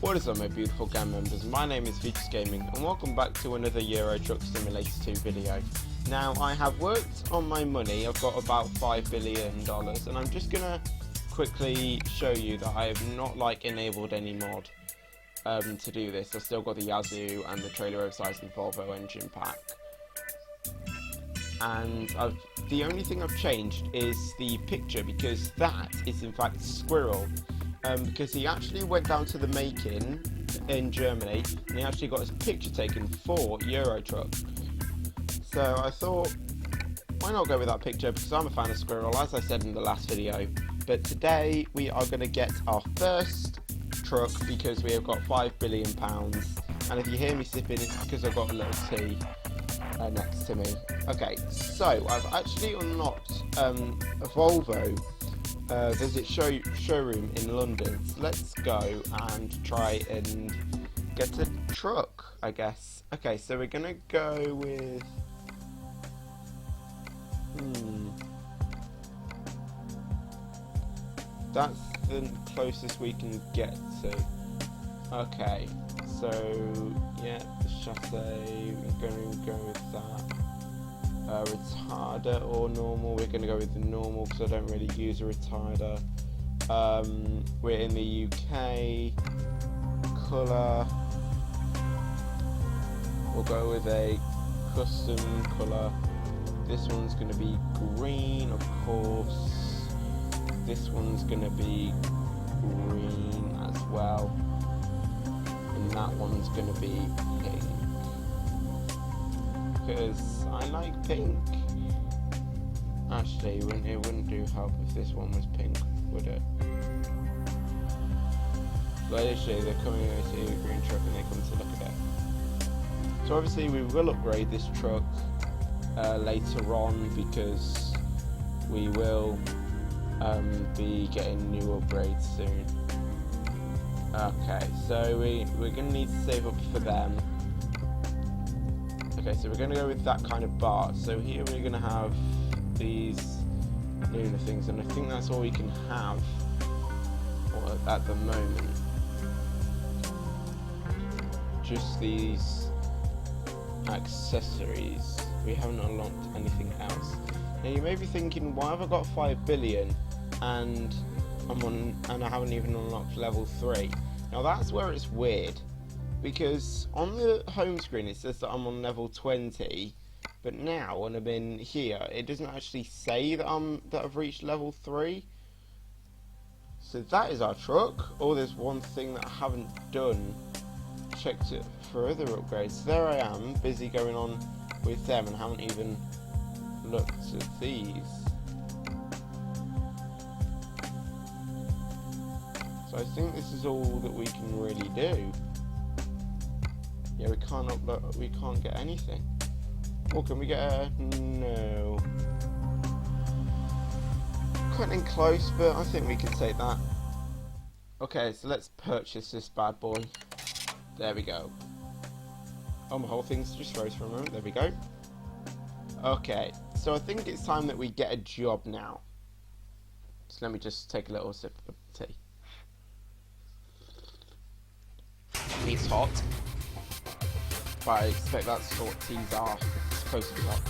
What is up, my beautiful gang members? My name is Features Gaming and welcome back to another Euro Truck Simulator 2 video. Now, I have worked on my money. I've got about $5 billion and I'm just gonna quickly show you that I have not enabled any mod to do this. I've still got the Yazoo and the trailer oversized and Volvo engine pack. And the only thing I've changed is the picture, because that is in fact Squirrel. Because he actually went down to the making in Germany and he actually got his picture taken for Euro Truck. So I thought, why not go with that picture, because I'm a fan of Squirrel, as I said in the last video. But today we are going to get our first truck because we have got £5 billion. And if you hear me sipping, it's because I've got a little tea next to me. Okay, so I've actually unlocked a Volvo visit showroom in London. So let's go and try and get a truck, I guess. Okay, so we're gonna go with that's the closest we can get to. Okay, so yeah, the chassis, we're gonna go with that. Retarder or normal, we're going to go with the normal because I don't really use a retarder. We're in the UK. Colour, we'll go with a custom colour. This one's going to be green, of course. This one's going to be green as well. And that one's going to be pink, because I like pink. Actually, it wouldn't do help if this one was pink, would it? But literally, they're coming over to a green truck and they come to look at it. So obviously we will upgrade this truck later on, because we will be getting new upgrades soon. Okay, so we're going to need to save up for them. Okay, so we're going to go with that kind of bar. So here we're going to have these lunar things, and I think that's all we can have at the moment. Just these accessories. We haven't unlocked anything else. Now you may be thinking, why have I got 5 billion and I haven't even unlocked level 3? Now that's where it's weird. Because on the home screen it says that I'm on level 20, but now when I'm in here it doesn't actually say that I've reached level 3. So that is our truck. Oh, there's one thing that I haven't done. Checked it for other upgrades. So there I am, busy going on with them, and haven't even looked at these. So I think this is all that we can really do. Yeah, we can't upload, we can't get anything. Or can we get a... no. Cutting close, but I think we can take that. Okay, so let's purchase this bad boy. There we go. Oh, my whole thing's just froze for a moment. There we go. Okay, so I think it's time that we get a job now. So let me just take a little sip of tea. It's hot. But I expect that's what teas are supposed to be like.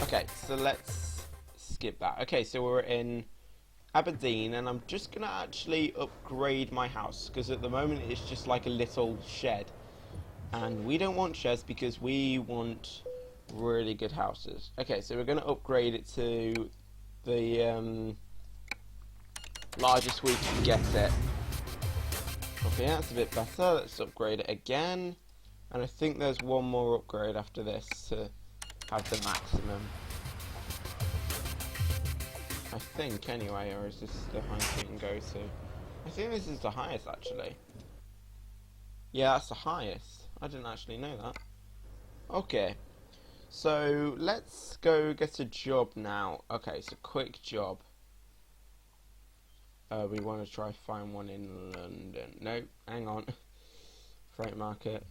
Okay, so let's skip that. Okay, so we're in Aberdeen, and I'm just gonna actually upgrade my house, because at the moment it's just like a little shed, and we don't want sheds because we want really good houses. Okay, so we're gonna upgrade it to the largest we can get it. Okay, that's a bit better. Let's upgrade it again. And I think there's one more upgrade after this to have the maximum. I think, anyway, or is this the highest we can go to? I think this is the highest, actually. Yeah, that's the highest. I didn't actually know that. Okay, so let's go get a job now. Okay, so quick job. We want to try find one in London. No, hang on. Freight market.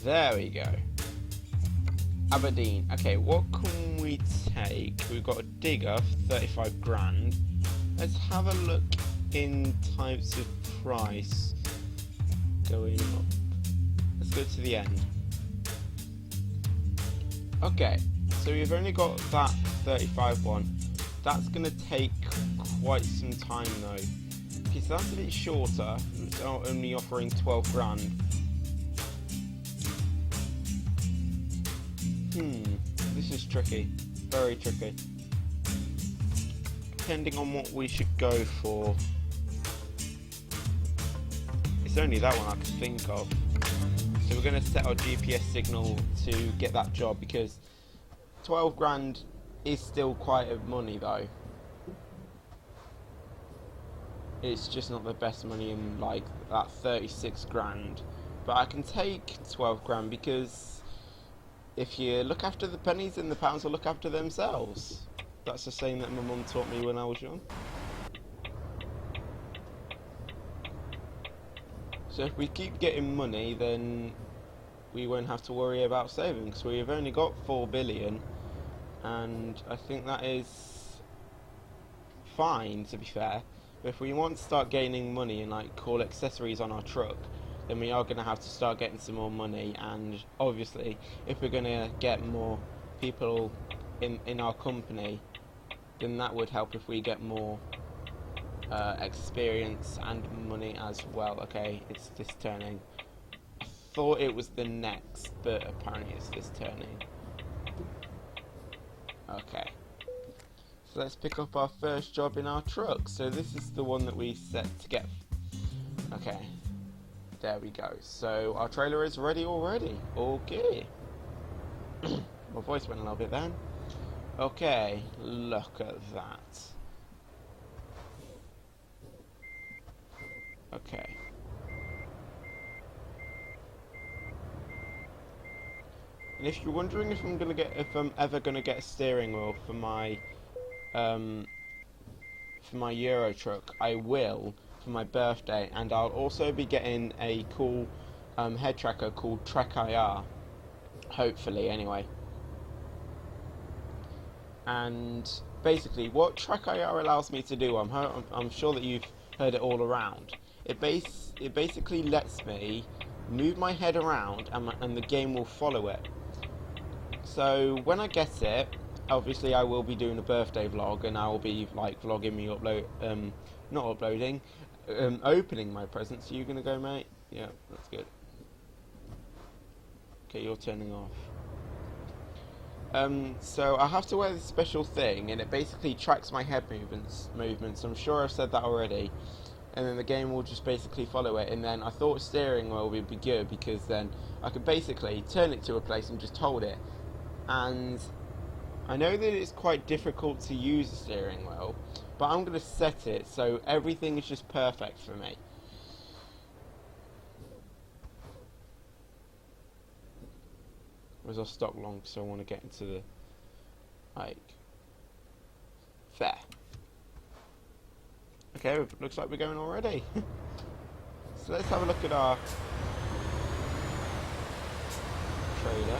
There we go. Aberdeen. Okay, what can we take? We've got a digger for 35 grand. Let's have a look in types of price. going up. Let's go to the end. Okay, so we've only got that 35 one. That's going to take quite some time though. Okay, so that's a bit shorter. It's only offering 12 grand. This is tricky. Very tricky. Depending on what we should go for. It's only that one I can think of. So we're going to set our GPS signal to get that job, because 12 grand is still quite a money though. It's just not the best money in like that 36 grand. But I can take 12 grand because if you look after the pennies, then the pounds will look after themselves. That's the saying that my mum taught me when I was young. So if we keep getting money, then we won't have to worry about saving, because we've only got 4 billion, and I think that is fine, to be fair. But if we want to start gaining money and like cool accessories on our truck, then we are going to have to start getting some more money. And obviously, if we're going to get more people in our company, then that would help if we get more experience and money as well. Okay, it's this turning. I thought it was the next, but apparently it's this turning. Okay, so let's pick up our first job in our truck. So this is the one that we set to get. Okay, there we go. So our trailer is ready already. Okay. My voice went a little bit then. Okay, look at that. Okay. And if you're wondering if I'm ever gonna get a steering wheel for my Euro truck, I will for my birthday, and I'll also be getting a cool head tracker called Trek IR, hopefully anyway. And basically, what Trek IR allows me to do, I'm sure that you've heard it all around. It basically lets me move my head around, and the game will follow it. So when I get it, obviously I will be doing a birthday vlog, and I will be like vlogging me opening my presents. Are you gonna go, mate? Yeah, that's good. Okay, you're turning off. So I have to wear this special thing, and it basically tracks my head movements. I'm sure I've said that already. And then the game will just basically follow it. And then I thought steering wheel would be good, because then I could basically turn it to a place and just hold it. And I know that it's quite difficult to use the steering wheel, but I'm going to set it so everything is just perfect for me. Whereas I'll stop long, so I want to get into the, like, there. Okay, looks like we're going already. So let's have a look at our trailer.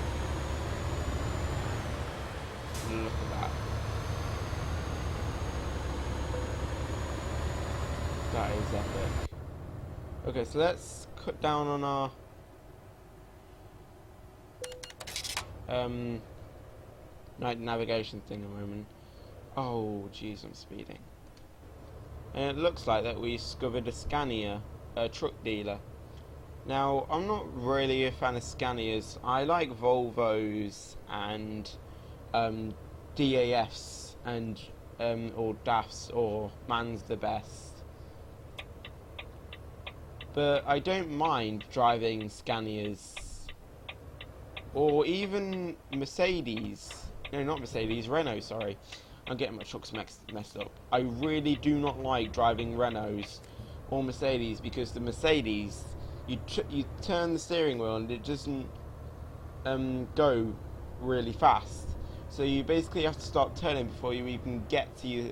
Look at that. That is epic. Okay, so let's cut down on our night navigation thing a moment. Oh jeez, I'm speeding. And it looks like that we discovered a Scania, a truck dealer. Now, I'm not really a fan of Scanias. I like Volvos and DAFs and or DAFs, or man's the best. But I don't mind driving Scanias, or even Mercedes. No, not Mercedes, Renault, sorry. I'm getting my trucks messed up. I really do not like driving Renaults or Mercedes, because the Mercedes, you turn the steering wheel and it doesn't go really fast. So you basically have to start turning before you even get to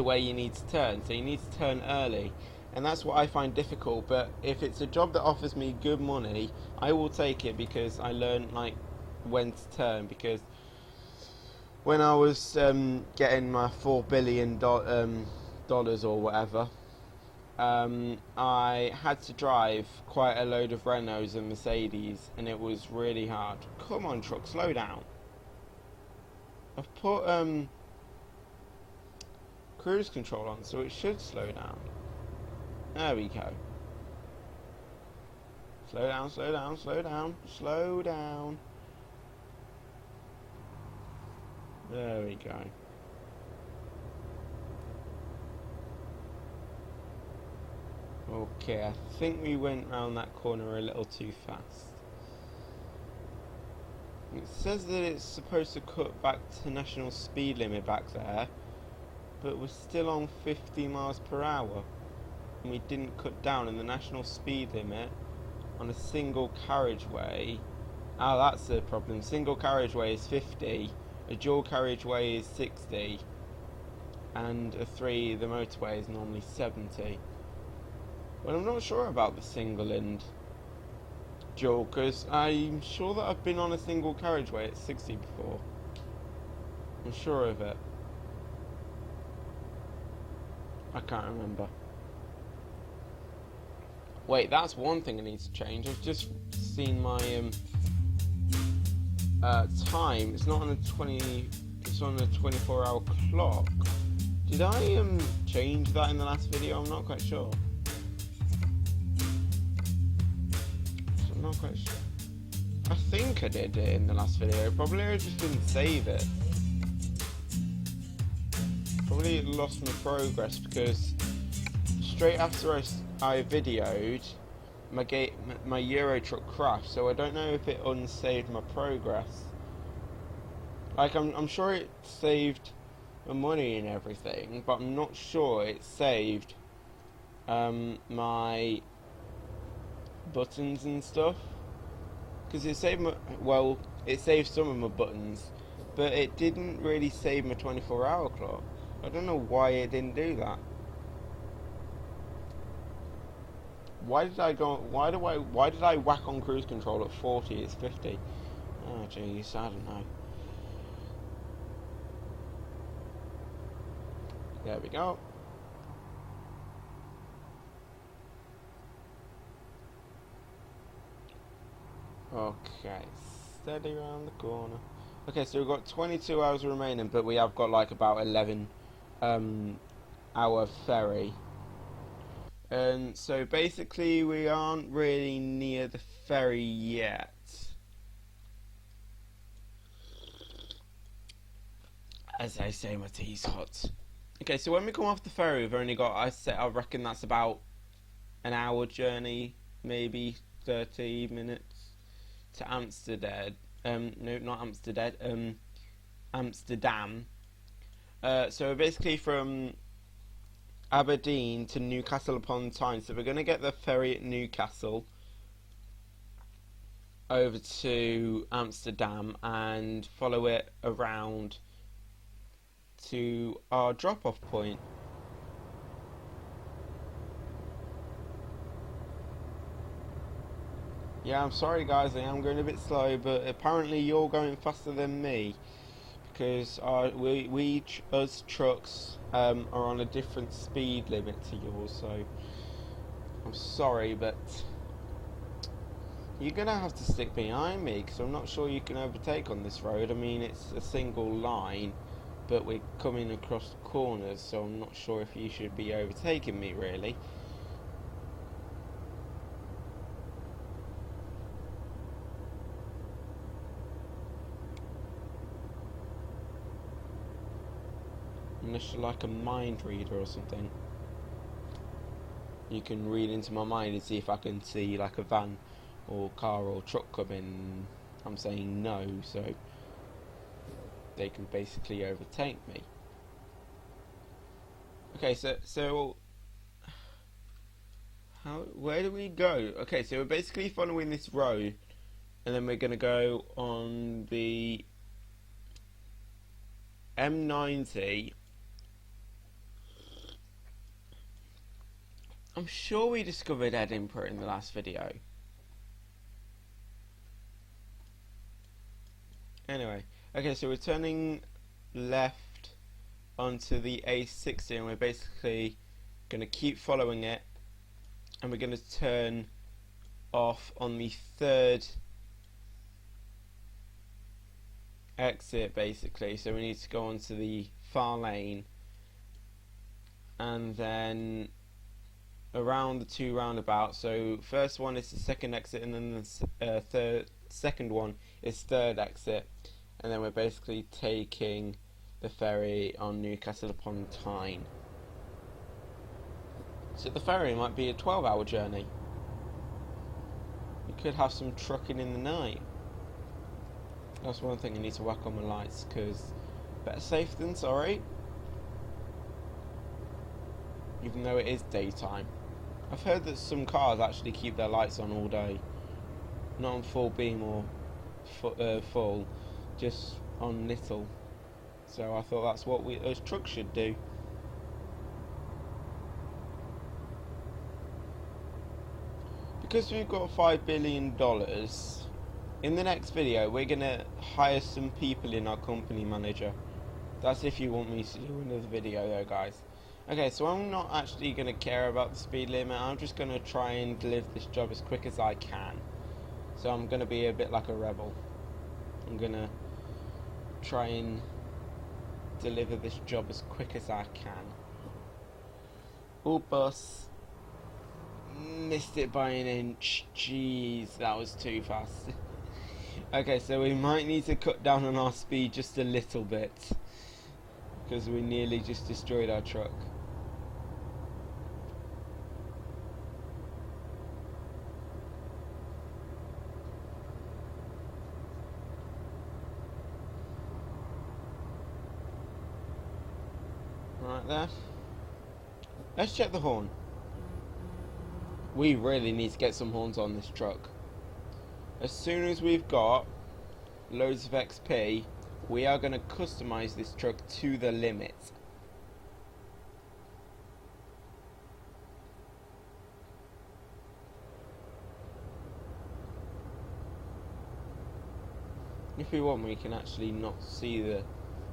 where you need to turn. So you need to turn early, and that's what I find difficult. But if it's a job that offers me good money, I will take it, because I learned like when to turn. Because when I was getting my $4 billion dollars or whatever, I had to drive quite a load of Renaults and Mercedes, and it was really hard. Come on, truck, slow down. I've put cruise control on, so it should slow down. There we go. Slow down, slow down, slow down, slow down. There we go. Okay, I think we went round that corner a little too fast. It says that it's supposed to cut back to national speed limit back there, but we're still on 50 miles per hour. And we didn't cut down in the national speed limit on a single carriageway. Oh, that's the problem. Single carriageway is 50, a dual carriageway is 60, and the motorway is normally 70. Well, I'm not sure about the single and dual, because I'm sure that I've been on a single carriageway at 60 before. I'm sure of it. I can't remember. Wait, that's one thing I need to change. I've just seen my time. It's not on a 20. It's on a 24-hour clock. Did I change that in the last video? I'm not quite sure. I'm not quite sure. I think I did it in the last video. Probably I just didn't save it. Probably lost my progress because straight after I videoed, my Euro truck crashed, so I don't know if it unsaved my progress. Like, I'm sure it saved my money and everything, but I'm not sure it saved my buttons and stuff. Because it saved it saved some of my buttons, but it didn't really save my 24-hour clock. I don't know why it didn't do that. Why did I whack on cruise control at 40? It's 50. Oh jeez, I don't know. There we go. Okay, steady around the corner. Okay, so we've got 22 hours remaining, but we have got like about 11 hour ferry. And so basically we aren't really near the ferry yet. As I say, my tea's hot. Okay, so when we come off the ferry, we've only got, I reckon that's about an hour journey, maybe 30 minutes to Amsterdam. No, not Amsterdam. Amsterdam. So basically from Aberdeen to Newcastle upon Tyne. So we're going to get the ferry at Newcastle over to Amsterdam and follow it around to our drop-off point. Yeah, I'm sorry guys, I am going a bit slow, but apparently you're going faster than me, because us trucks are on a different speed limit to yours, so I'm sorry, but you're going to have to stick behind me, because I'm not sure you can overtake on this road. I mean, it's a single line, but we're coming across corners, so I'm not sure if you should be overtaking me, really. Unless you're like a mind reader or something. You can read into my mind and see if I can see like a van or car or truck coming. I'm saying no, so they can basically overtake me. Okay, so where do we go? Okay, so we're basically following this road, and then we're going to go on the M90. I'm sure we discovered Edinburgh in the last video. Anyway, okay, so we're turning left onto the A60, and we're basically going to keep following it and we're going to turn off on the third exit basically. So we need to go onto the far lane and then around the two roundabouts. So first one is the second exit, and then the second one is third exit, and then we're basically taking the ferry on Newcastle upon Tyne. So the ferry might be a 12-hour journey. You could have some trucking in the night. That's one thing I need to whack on my lights, because better safe than sorry. Even though it is daytime. I've heard that some cars actually keep their lights on all day. Not on full beam or full, just on little. So I thought that's what us trucks should do. Because we've got $5 billion, in the next video we're going to hire some people in our company manager. That's if you want me to do another video though, guys. Okay, so I'm not actually going to care about the speed limit. I'm just going to try and deliver this job as quick as I can. So I'm going to be a bit like a rebel. I'm going to try and deliver this job as quick as I can. Oh, bus. Missed it by an inch. Jeez, that was too fast. Okay, so we might need to cut down on our speed just a little bit, because we nearly just destroyed our truck. Right there. Let's check the horn. We really need to get some horns on this truck. As soon as we've got loads of XP, we are going to customize this truck to the limit. If we want, we can actually not see the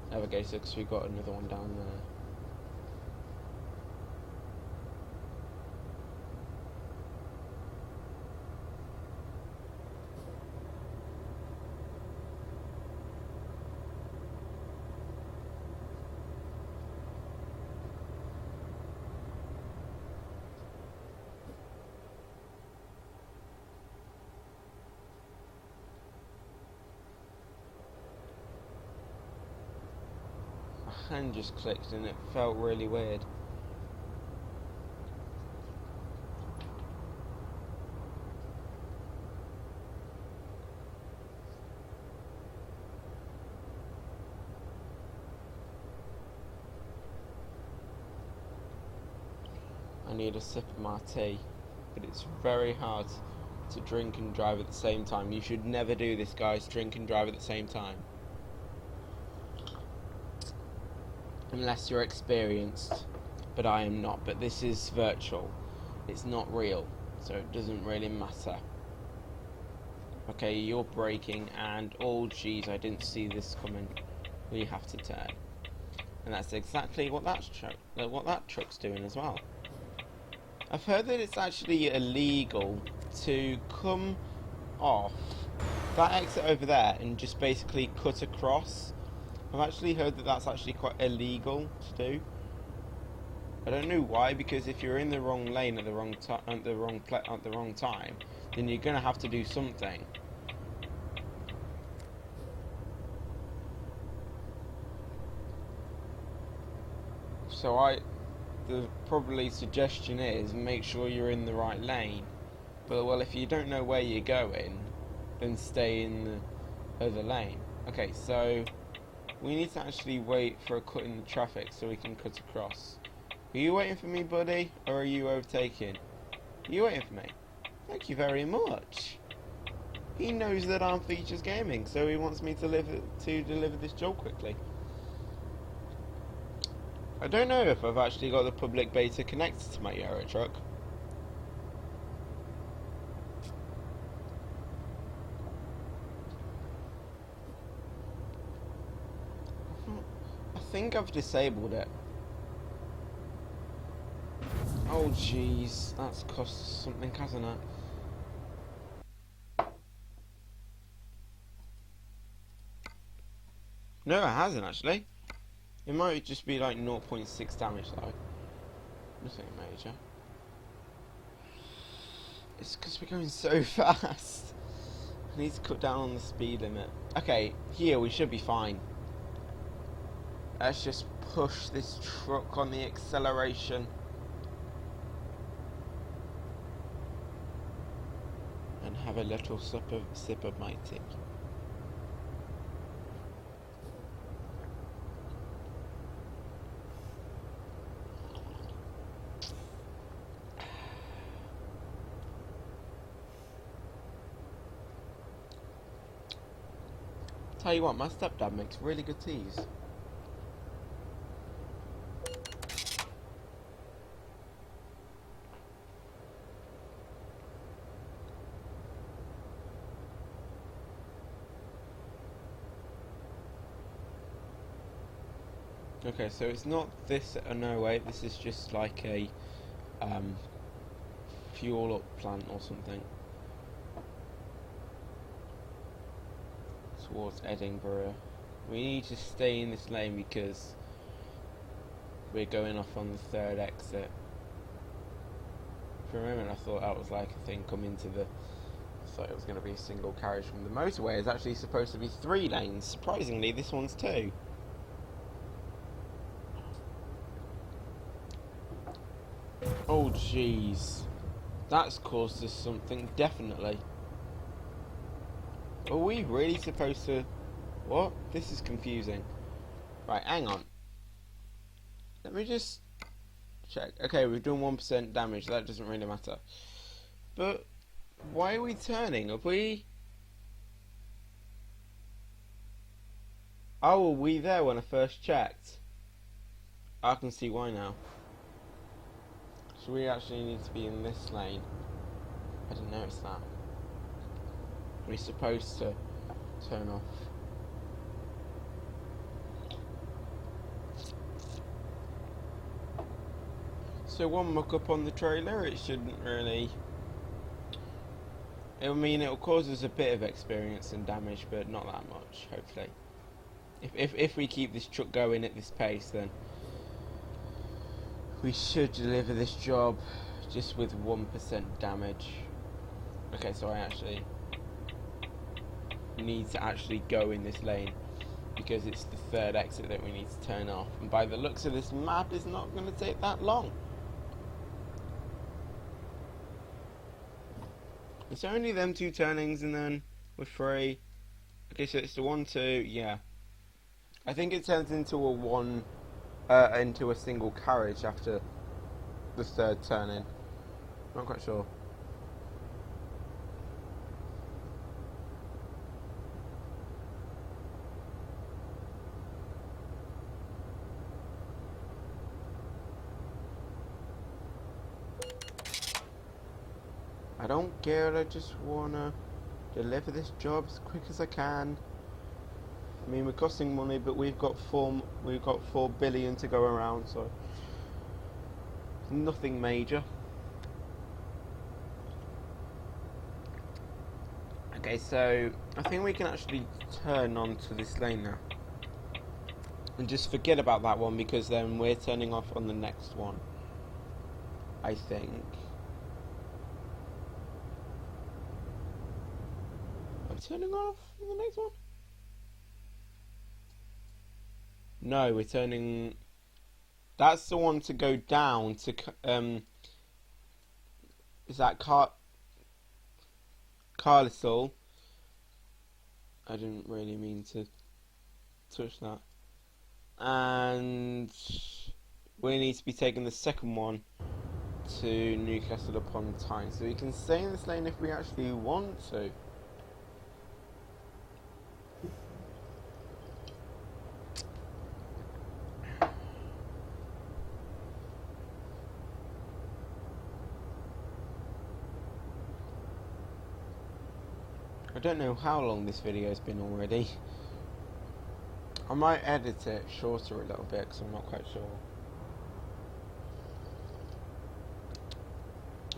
navigator because we've got another one down there. Hand just clicked and it felt really weird. I need a sip of my tea, but it's very hard to drink and drive at the same time. You should never do this, guys, drink and drive at the same time. Unless you're experienced, but I am not. But this is virtual, it's not real, so it doesn't really matter. Okay, you're braking, and oh geez, I didn't see this coming. We have to turn, and that's exactly what that truck's doing as well. I've heard that it's actually illegal to come off that exit over there and just basically cut across. I've actually heard that that's actually quite illegal to do. I don't know why, because if you're in the wrong lane at the wrong time, then you're gonna have to do something. So the probably suggestion is make sure you're in the right lane. But well, if you don't know where you're going, then stay in the other lane. Okay, so we need to actually wait for a cut in the traffic so we can cut across. Are you waiting for me, buddy, or are you overtaking? Are you waiting for me? Thank you very much. He knows that I'm Features Gaming, so he wants me to deliver this job quickly. I don't know if I've actually got the public beta connected to my Euro truck. I think I've disabled it. Oh Oh jeez, that's cost something, hasn't it? No, it hasn't actually. It might just be like 0.6 damage though. Nothing major. It's because we're going so fast. I need to cut down on the speed limit. Okay, here we should be fine. Let's just push this truck on the acceleration. And have a little sip of my tea. Tell you what, my stepdad makes really good teas. Okay, so it's not this. No wait, this is just like a fuel up plant or something towards Edinburgh. We need to stay in this lane because we're going off on the third exit. For a moment, I thought that was like a thing coming to the. I thought it was going to be a single carriage from the motorway. It's actually supposed to be 3 lanes. Surprisingly, this one's 2. Oh jeez, that's caused us something, definitely. Are we really supposed to... What? This is confusing. Right, hang on. Let me just check. Okay, we've done 1% damage, that doesn't really matter. But, why are we turning? Have we... Oh, were we there when I first checked? I can see why now. So we actually need to be in this lane. I didn't notice that. We're supposed to turn off. So one muck up on the trailer, it shouldn't really... I mean, it'll cause us a bit of experience and damage, but not that much, hopefully. If we keep this truck going at this pace, then we should deliver this job just with 1% damage. Okay, so I actually need to actually go in this lane because it's the third exit that we need to turn off, and by the looks of this map, it's not going to take that long. It's only them 2 turnings and then we're free. Okay, so it's the 1, 2, yeah. I think it turns into into a single carriage after the 3rd turning. Not quite sure. I don't care, I just wanna deliver this job as quick as I can. I mean, we're costing money, but we've got 4 billion to go around, so nothing major. Okay, so I think we can actually turn onto this lane now. And just forget about that one because then we're turning off on the next one, I think. Are we turning off on the next one? No, we're turning... That's the one to go down to... Is that Carlisle? I didn't really mean to touch that. And we need to be taking the second one to Newcastle upon Tyne. So we can stay in this lane if we actually want to. I don't know how long this video has been already. I might edit it shorter a little bit because I'm not quite sure.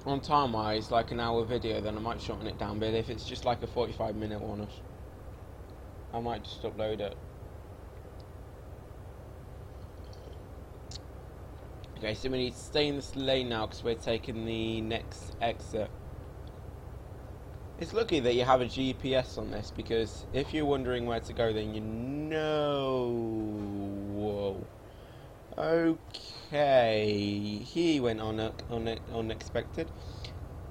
on time wise, like an hour video, then I might shorten it down. But if it's just like a 45-minute one, I might just upload it. Okay, so we need to stay in this lane now because we're taking the next exit. It's lucky that you have a GPS on this, because if you're wondering where to go, then you know. Whoa. Okay, he went on unexpected.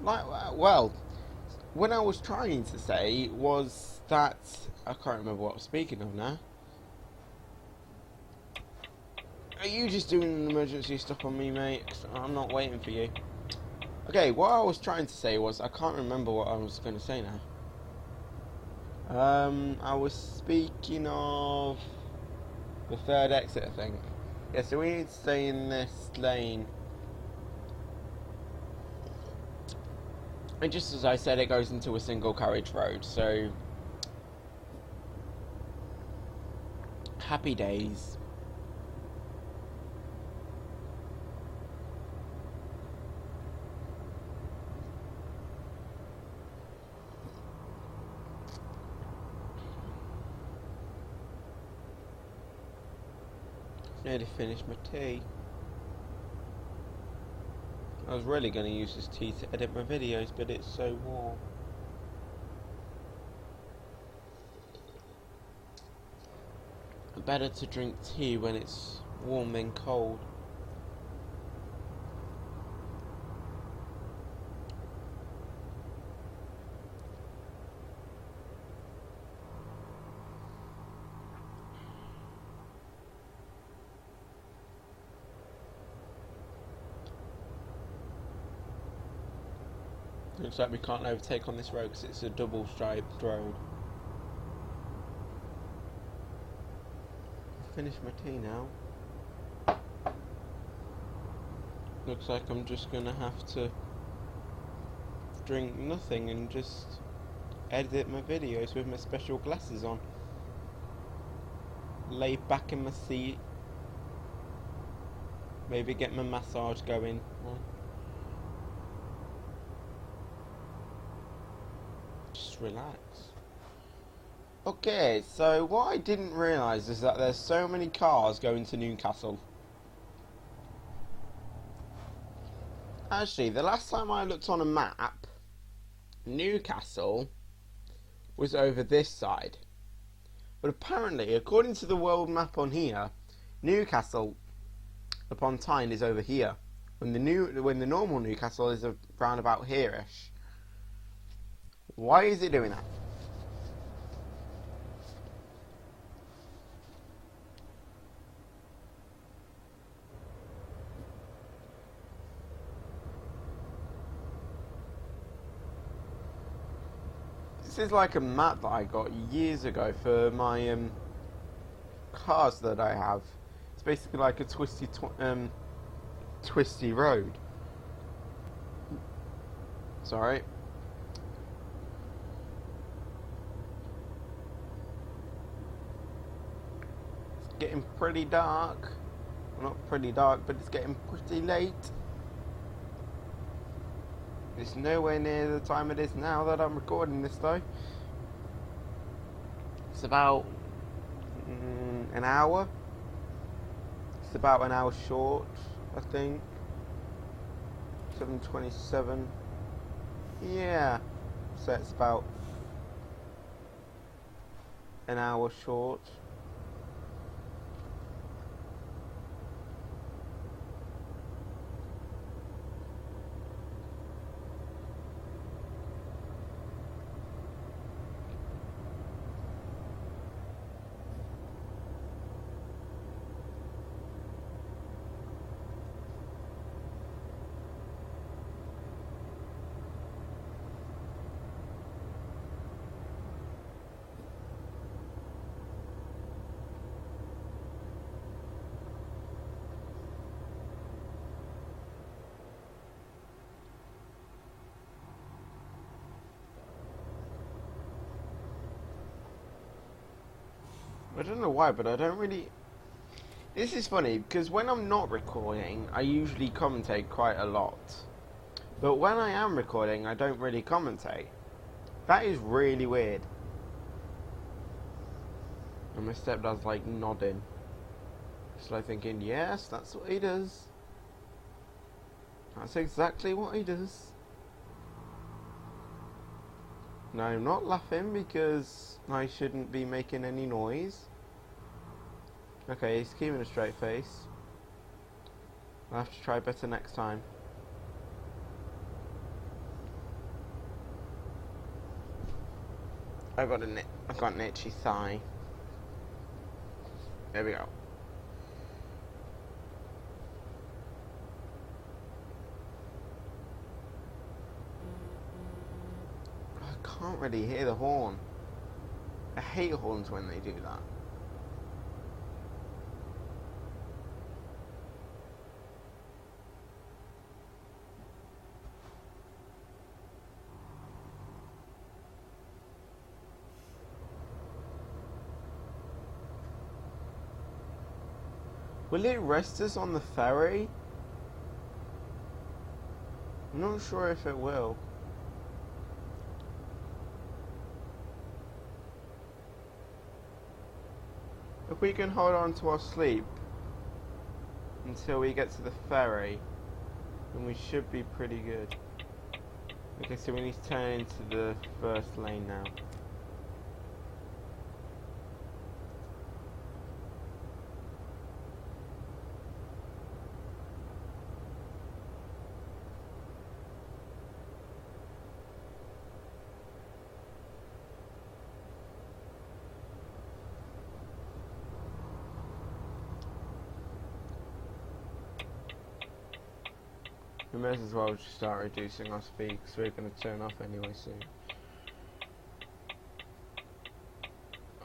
Well, what I was trying to say was that I can't remember what I was speaking of now. Are you just doing an emergency stop on me, mate? 'Cause I'm not waiting for you. Okay, what I was trying to say was I can't remember what I was going to say now. I was speaking of the third exit, I think. Yeah, so we need to stay in this lane. And just as I said, it goes into a single carriage road, so happy days. Nearly finished my tea. I was really going to use this tea to edit my videos, but it's so warm. Better to drink tea when it's warm than cold. Looks like we can't overtake on this road because it's a double striped road. Finished my tea now. Looks like I'm just gonna have to drink nothing and just edit my videos with my special glasses on. Lay back in my seat. Maybe get my massage going. Just relax. Okay, so what I didn't realise is that there's so many cars going to Newcastle. Actually, the last time I looked on a map, Newcastle was over this side. But apparently, according to the world map on here, Newcastle upon Tyne is over here. When the normal Newcastle is around about here-ish. Why is it doing that? This is like a map that I got years ago for my cars that I have. It's basically like a twisty road. Sorry. It's getting pretty dark. Well, not pretty dark, but it's getting pretty late. It's nowhere near the time it is now that I'm recording this though. It's about an hour. It's about an hour short, I think. 7:27. Yeah. So it's about an hour short. I don't know why, but I don't really... This is funny, because when I'm not recording, I usually commentate quite a lot. But when I am recording, I don't really commentate. That is really weird. And my stepdad's like nodding. Just like thinking, yes, that's what he does. That's exactly what he does. No, I'm not laughing because I shouldn't be making any noise. Okay, he's keeping a straight face. I'll have to try better next time. I've got an itchy thigh. There we go. I can't really hear the horn. I hate horns when they do that. Will it rest us on the ferry? I'm not sure if it will. If we can hold on to our sleep until we get to the ferry, then we should be pretty good. Okay, so we need to turn into the first lane now. We may as well just start reducing our speed because we're going to turn off anyway soon.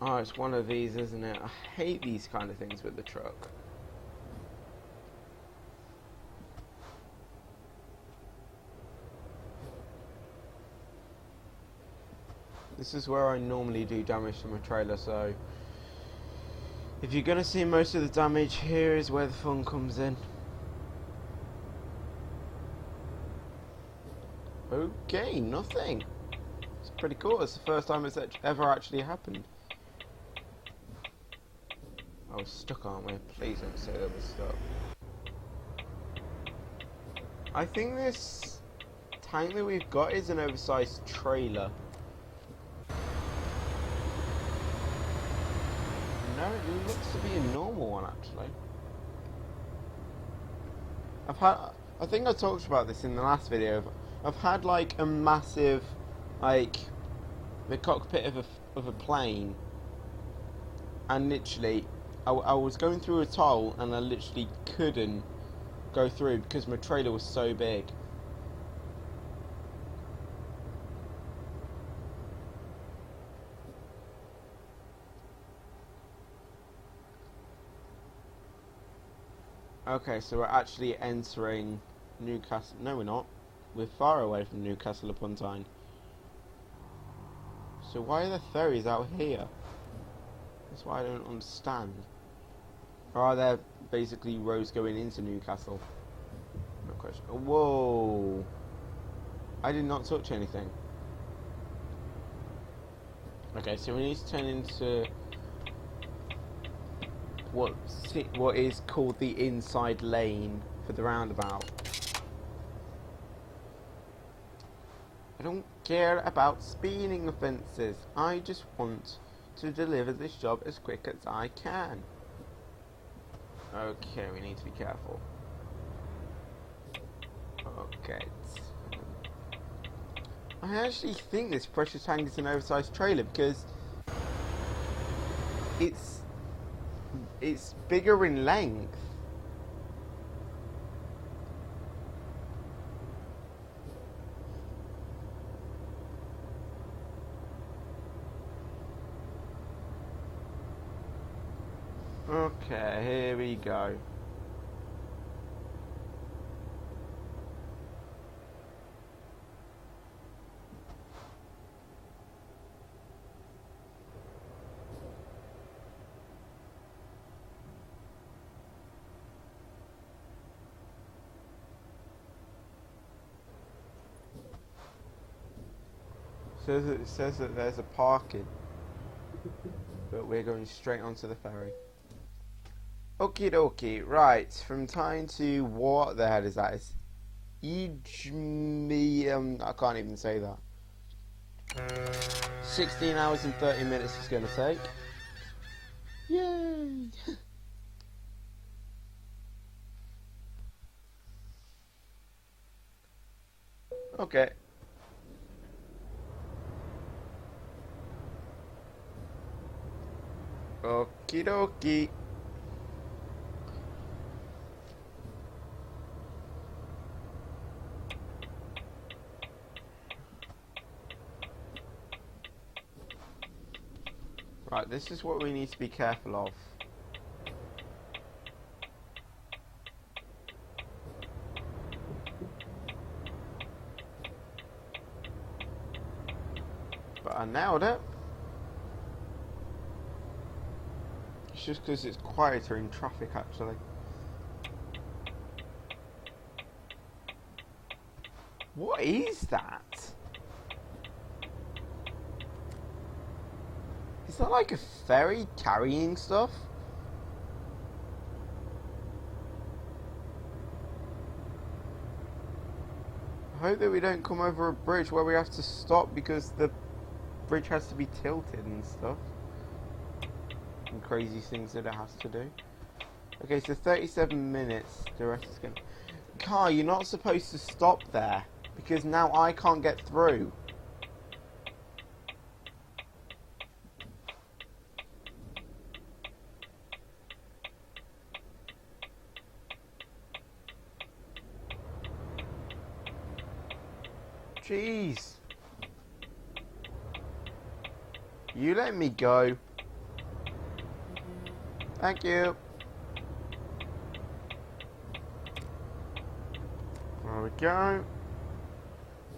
Oh, it's one of these, isn't it? I hate these kind of things with the truck. This is where I normally do damage to my trailer, so if you're going to see most of the damage, here is where the fun comes in. Okay, nothing. It's pretty cool. It's the first time it's ever actually happened. Oh, we're stuck, aren't we? Please don't say that we're stuck. I think this tank that we've got is an oversized trailer. No, it looks to be a normal one, actually. I think I talked about this in the last video. I've had like a massive, like, the cockpit of a plane, and literally, I was going through a toll, and I literally couldn't go through because my trailer was so big. Okay, so we're actually entering Newcastle. No, we're not. We're far away from Newcastle upon Tyne. So why are the ferries out here? That's why I don't understand. Or are there basically roads going into Newcastle? No question. Whoa! I did not touch anything. Okay, so we need to turn into what is called the inside lane for the roundabout. I don't care about speeding offences. I just want to deliver this job as quick as I can. Okay, we need to be careful. Okay. I actually think this pressure tank is an oversized trailer because it's bigger in length. Okay, here we go. It says that there's a parking, but we're going straight onto the ferry. Okie dokie, right, from time to what the hell is that? It's I can't even say that. 16 hours and 30 minutes it's going to take. Yay! Okay. Okie dokie. Right, this is what we need to be careful of. But I nailed it. It's just because it's quieter in traffic, actually. What is that? Is that like a ferry carrying stuff? I hope that we don't come over a bridge where we have to stop because the bridge has to be tilted and stuff. And crazy things that it has to do. Okay, so 37 minutes. The rest is going to... Car, you're not supposed to stop there. Because now I can't get through. Jeez. You let me go. Thank you. There we go.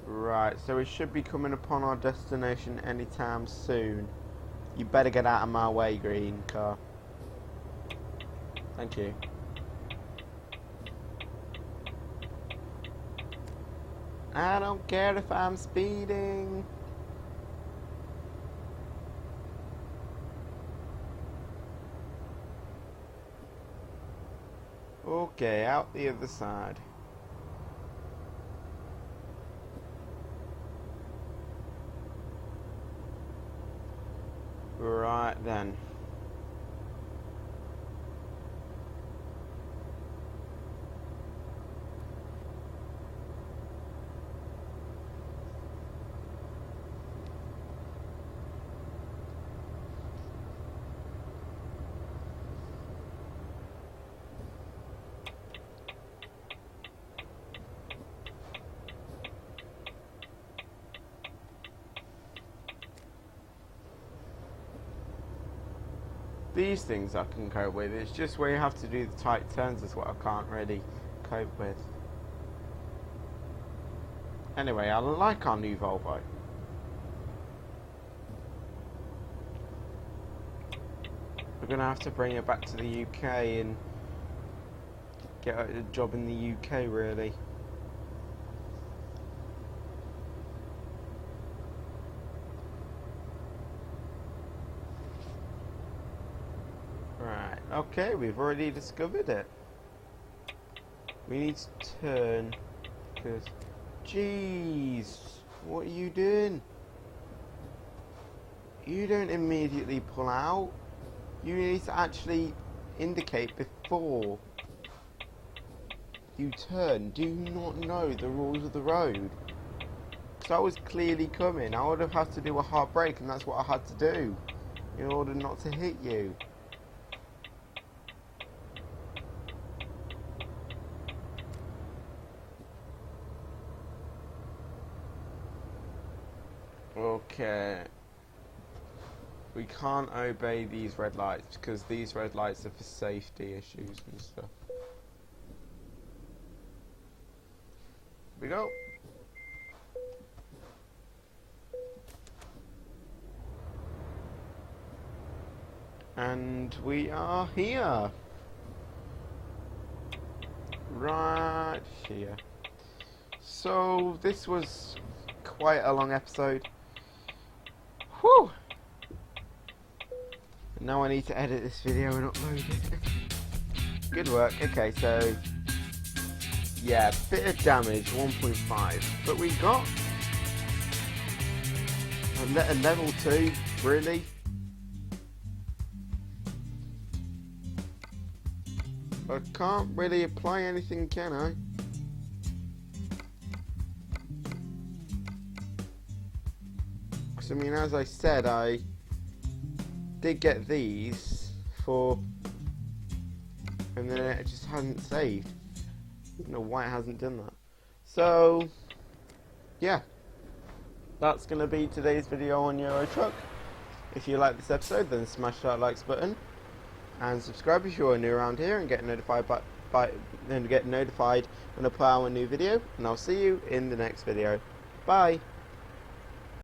Right, so we should be coming upon our destination anytime soon. You better get out of my way, green car. Thank you. I don't care if I'm speeding. Okay, out the other side. Right then. These things I can cope with. It's just where you have to do the tight turns is what I can't really cope with. Anyway, I like our new Volvo. We're going to have to bring it back to the UK and get a job in the UK, really. Right, okay, we've already discovered it. We need to turn, because... Jeez, what are you doing? You don't immediately pull out. You need to actually indicate before you turn. Do you not know the rules of the road? Because I was clearly coming. I would have had to do a hard brake, and that's what I had to do in order not to hit you. Okay. We can't obey these red lights because these red lights are for safety issues and stuff. Here we go. And we are here. Right here. So this was quite a long episode. Whew! Now I need to edit this video and upload it. Good work. Okay, so yeah, bit of damage, 1.5, but we got a level 2. Really? I can't really apply anything, can I? Because I mean, as I said, I did get these for, and then it just hadn't saved. I don't know why it hasn't done that. So yeah, that's going to be today's video on Euro Truck. If you like this episode, then smash that likes button and subscribe if you're new around here, and get notified when I put out a new video. And I'll see you in the next video. Bye.